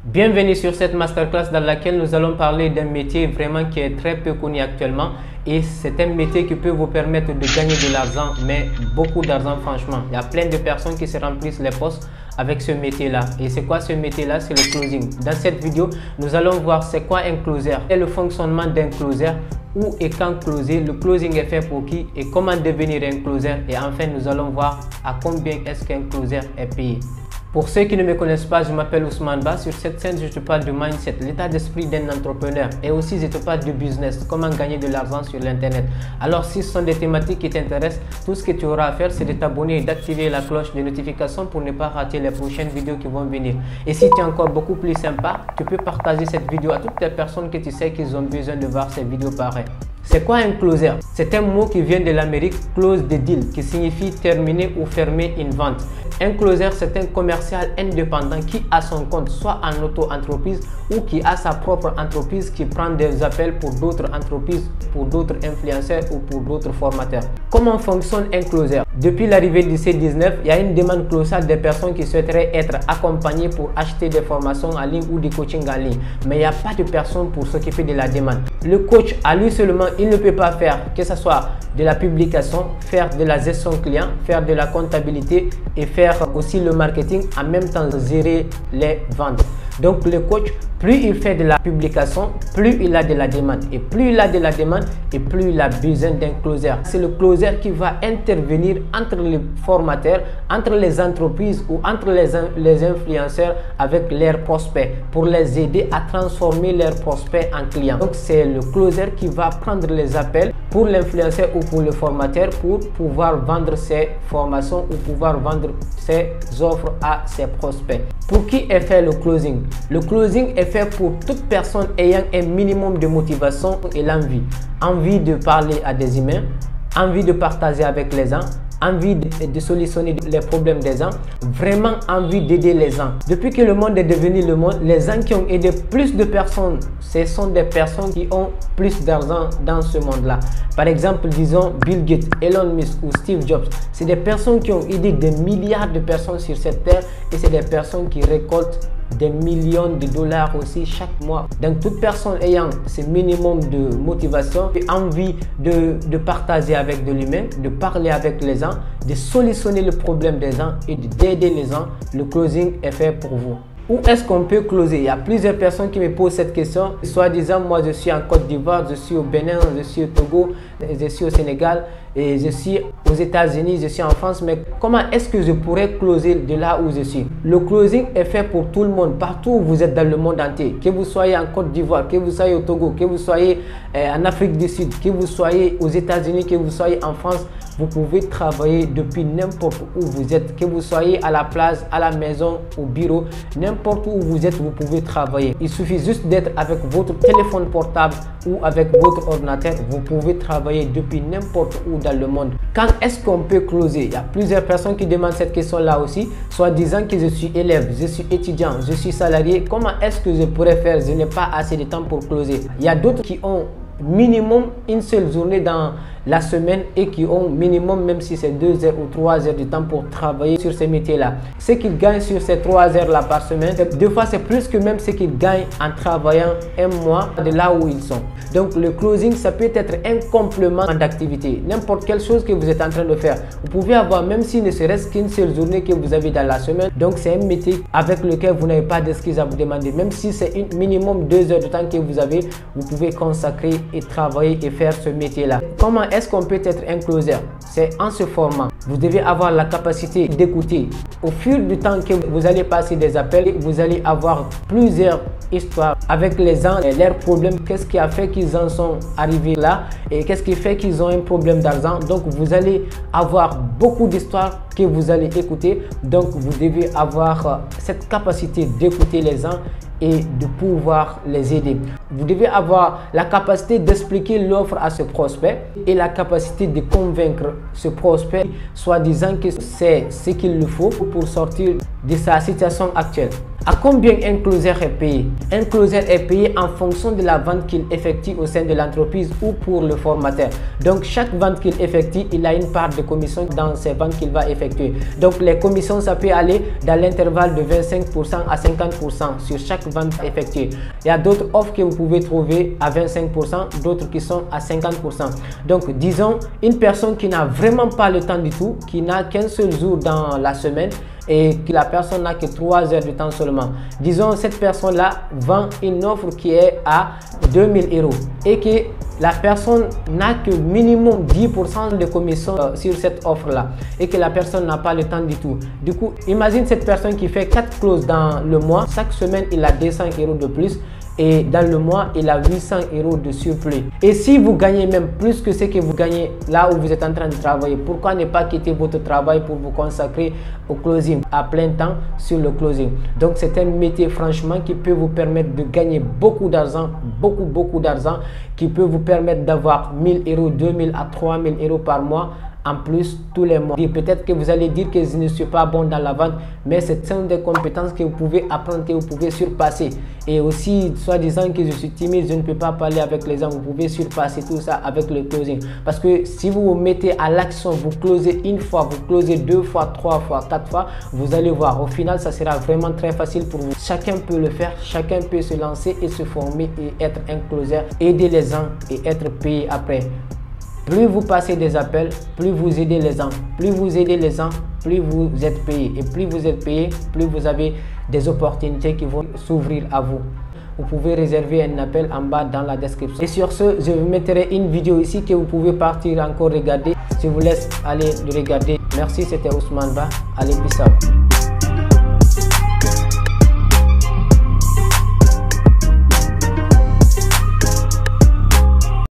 Bienvenue sur cette masterclass dans laquelle nous allons parler d'un métier vraiment qui est très peu connu actuellement et c'est un métier qui peut vous permettre de gagner de l'argent, mais beaucoup d'argent franchement. Il y a plein de personnes qui se remplissent les postes avec ce métier-là. Et c'est quoi ce métier-là? C'est le closing. Dans cette vidéo, nous allons voir c'est quoi un closer et le fonctionnement d'un closer, où et quand closer, le closing est fait pour qui et comment devenir un closer. Et enfin, nous allons voir à combien est-ce qu'un closer est payé. Pour ceux qui ne me connaissent pas, je m'appelle Ousmane Ba. Sur cette scène, je te parle de mindset, l'état d'esprit d'un entrepreneur. Et aussi, je te parle de business, comment gagner de l'argent sur l'Internet. Alors, si ce sont des thématiques qui t'intéressent, tout ce que tu auras à faire, c'est de t'abonner et d'activer la cloche de notification pour ne pas rater les prochaines vidéos qui vont venir. Et si tu es encore beaucoup plus sympa, tu peux partager cette vidéo à toutes les personnes que tu sais qu'ils ont besoin de voir ces vidéos pareilles. C'est quoi un closer? C'est un mot qui vient de l'Amérique, close the deal, qui signifie terminer ou fermer une vente. Un closer, c'est un commercial indépendant qui a son compte soit en auto-entreprise ou qui a sa propre entreprise qui prend des appels pour d'autres entreprises, pour d'autres influenceurs ou pour d'autres formateurs. Comment fonctionne un closer? Depuis l'arrivée du C19, il y a une demande colossale des personnes qui souhaiteraient être accompagnées pour acheter des formations en ligne ou du coaching en ligne. Mais il n'y a pas de personne pour s'occuper de la demande. Le coach, à lui seulement, il ne peut pas faire que ce soit de la publication, faire de la gestion client, faire de la comptabilité et faire aussi le marketing, en même temps gérer les ventes. Donc le coach, plus il fait de la publication, plus il a de la demande. Et plus il a de la demande, et plus il a besoin d'un closer. C'est le closer qui va intervenir entre les formateurs, entre les entreprises ou entre les influenceurs avec leurs prospects pour les aider à transformer leurs prospects en clients. Donc c'est le closer qui va prendre les appels pour l'influenceur ou pour le formateur pour pouvoir vendre ses formations ou pouvoir vendre ses offres à ses prospects. Pour qui est fait le closing? Le closing est fait pour toute personne ayant un minimum de motivation et l'envie. Envie de parler à des humains, envie de partager avec les gens, envie de solutionner les problèmes des gens, vraiment envie d'aider les gens. Depuis que le monde est devenu le monde, les gens qui ont aidé plus de personnes, ce sont des personnes qui ont plus d'argent dans ce monde-là. Par exemple, disons Bill Gates, Elon Musk ou Steve Jobs. C'est des personnes qui ont aidé des milliards de personnes sur cette terre et c'est des personnes qui récoltent des millions de dollars aussi chaque mois. Donc toute personne ayant ce minimum de motivation et envie de partager avec de l'humain, de parler avec les gens, de solutionner le problème des gens et d'aider les gens, le closing est fait pour vous. Où est-ce qu'on peut closer? Il y a plusieurs personnes qui me posent cette question. Soit disant, moi je suis en Côte d'Ivoire, je suis au Bénin, je suis au Togo, je suis au Sénégal et je suis aux États-Unis, je suis en France. Mais comment est-ce que je pourrais closer de là où je suis? Le closing est fait pour tout le monde, partout où vous êtes dans le monde entier. Que vous soyez en Côte d'Ivoire, que vous soyez au Togo, que vous soyez en Afrique du Sud, que vous soyez aux États-Unis, que vous soyez en France. Vous pouvez travailler depuis n'importe où vous êtes, que vous soyez à la place, à la maison, au bureau, n'importe où vous êtes, vous pouvez travailler. Il suffit juste d'être avec votre téléphone portable ou avec votre ordinateur, vous pouvez travailler depuis n'importe où dans le monde. Quand est-ce qu'on peut closer? Il y a plusieurs personnes qui demandent cette question-là aussi, soit disant que je suis élève, je suis étudiant, je suis salarié, comment est-ce que je pourrais faire? Je n'ai pas assez de temps pour closer. Il y a d'autres qui ont minimum une seule journée dans la semaine et qui ont minimum, même si c'est 2 heures ou 3 heures de temps pour travailler sur ces métiers-là. Ce qu'ils gagnent sur ces 3 heures-là par semaine, deux fois c'est plus que même ce qu'ils gagnent en travaillant un mois de là où ils sont. Donc le closing, ça peut être un complément d'activité. N'importe quelle chose que vous êtes en train de faire, vous pouvez avoir, même si ne serait-ce qu'une seule journée que vous avez dans la semaine. Donc c'est un métier avec lequel vous n'avez pas d'excuses à vous demander. Même si c'est un minimum 2 heures de temps que vous avez, vous pouvez consacrer et travailler et faire ce métier-là. Comment est-ce qu'on peut être un closer? C'est en ce format. Vous devez avoir la capacité d'écouter. Au fur du temps que vous allez passer des appels, vous allez avoir plusieurs histoires avec les gens et leurs problèmes. Qu'est-ce qui a fait qu'ils en sont arrivés là et qu'est-ce qui fait qu'ils ont un problème d'argent. Donc vous allez avoir beaucoup d'histoires que vous allez écouter. Donc vous devez avoir cette capacité d'écouter les gens et de pouvoir les aider. Vous devez avoir la capacité d'expliquer l'offre à ce prospect et la capacité de convaincre ce prospect, soit disant que c'est ce qu'il lui faut pour sortir de sa situation actuelle. À combien un closer est payé? Un closer est payé en fonction de la vente qu'il effectue au sein de l'entreprise ou pour le formateur. Donc chaque vente qu'il effectue, il a une part de commission dans ces ventes qu'il va effectuer. Donc les commissions, ça peut aller dans l'intervalle de 25% à 50% sur chaque vente effectuée. Il y a d'autres offres que vous pouvez trouver à 25%, d'autres qui sont à 50%. Donc disons une personne qui n'a vraiment pas le temps du tout, qui n'a qu'un seul jour dans la semaine, et que la personne n'a que 3 heures de temps seulement. Disons, cette personne-là vend une offre qui est à 2000 € et que la personne n'a que minimum 10% de commission sur cette offre-là et que la personne n'a pas le temps du tout. Du coup, imagine cette personne qui fait 4 clauses dans le mois. Chaque semaine, il a 200 € de plus. Et dans le mois, il a 800 € de surplus. Et si vous gagnez même plus que ce que vous gagnez là où vous êtes en train de travailler, pourquoi ne pas quitter votre travail pour vous consacrer au closing à plein temps sur le closing? Donc c'est un métier franchement qui peut vous permettre de gagner beaucoup d'argent, beaucoup d'argent, qui peut vous permettre d'avoir 1000 €, 2000 à 3000 € par mois en plus tous les mois. Et peut-être que vous allez dire que je ne suis pas bon dans la vente, mais c'est une des compétences que vous pouvez apprendre, que vous pouvez surpasser. Et aussi, soit disant que je suis timide, je ne peux pas parler avec les gens, vous pouvez surpasser tout ça avec le closing. Parce que si vous vous mettez à l'action, vous closez une fois, vous closez 2 fois, 3 fois, 4 fois, vous allez voir, au final, ça sera vraiment très facile pour vous. Chacun peut le faire, chacun peut se lancer et se former et être un closer, aider les gens et être payé après. Plus vous passez des appels, plus vous aidez les gens. Plus vous aidez les gens, plus vous êtes payé. Et plus vous êtes payé, plus vous avez des opportunités qui vont s'ouvrir à vous. Vous pouvez réserver un appel en bas dans la description. Et sur ce, je vous mettrai une vidéo ici que vous pouvez partir encore regarder. Je vous laisse aller le regarder. Merci, c'était Ousmane Ba. Allez, peace out.